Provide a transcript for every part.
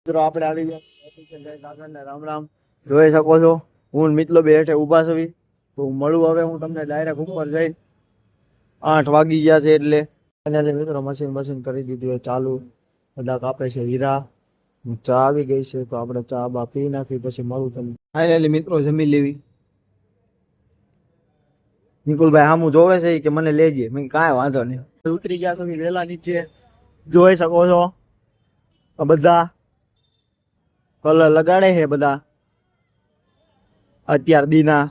મિત્રો આપણે આવી ગયા રામ રામ જોઈ શકો છો. હું મિત્રો બે હેઠે ઊભા છવી તો મળું હવે હું તમને ડાયરેક્ટ ઉપર જઈ 8 વાગી ગયા છે એટલે અને મિત્રો મશીન કરી દીધું ચાલુ. બધા કાપે છે હીરા. ચા આવી ગઈ છે તો આપણે ચા બા પી નાખી પછી મળું તમને. ફાઇનલી મિત્રો જમી લેવી. નિકુલભાઈ હામું જોવે છે કે મને લેજે. મેં કાંઈ વાંધો નહીં. ઉતરી ગયા તો વેલા નીચે જોઈ શકો છો. બધા કલર લગાડે છે બધા અત્યાર દીના.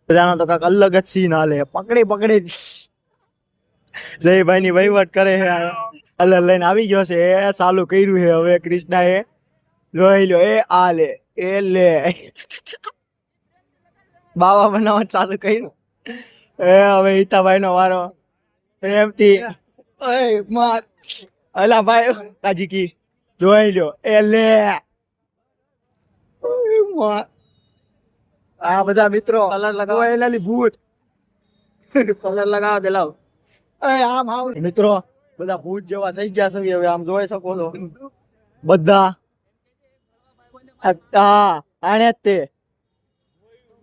બધાનો તો કાંઈક અલગ જ સીન હાલે. પકડી જયભાઈ ની વહીવટ કરે છે. કલર લઈને આવી ગયો છે. એ ચાલુ કર્યું છે હવે કૃષ્ણા એ. જોઈ લો એ આ લે એ લે બાવા બનાવવા ચાલુ કર્યું. એ હવે હિતાભાઈ નો વારો એમથી અલા ભાઈ કાજીકી જોઈ લો એ લે. આ બધા મિત્રો કલર લગાવો એલાની ભૂત કલર લગાવો દે લાવ. આમ આવ મિત્રો બધા ભૂત જેવા થઈ ગયા છે હવે. આમ જોઈ શકો છો બધા. આણે જ તે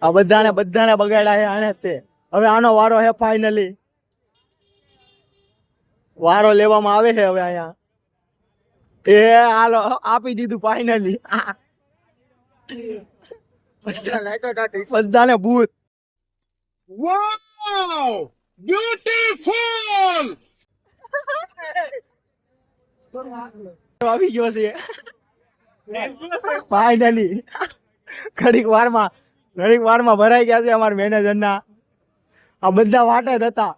આ બધાને બગાડ્યા છે આણે જ તે. હવે આનો વારો છે ફાઇનલી. વારો લેવામાં આવે છે હવે અહીંયા. એ હાલો આપી દીધું ફાઇનલી. બધાને ભૂત. Wow! Beautiful! આવી ગયો છે ફાઇનલી. ઘડીક વારમાં ભરાઈ ગયા છે અમારા મેનેજરના. આ બધા વાટે જ હતા.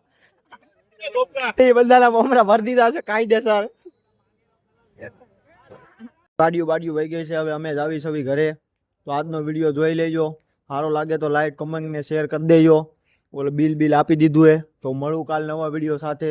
એ બધાના મમરા ભરી દીધા છે કાયદેસર. બાડિયું વહી ગઈ છે. હવે અમે જ આવી સવી ઘરે. તો આજનો વિડીયો જોઈ લેજો. સારો લાગે તો લાઈક કમેન્ટ ને શેર કરી દેજો. ઓલો બિલ આપી દીધું હે. તો મળું કાલ નવા વિડીયો સાથે.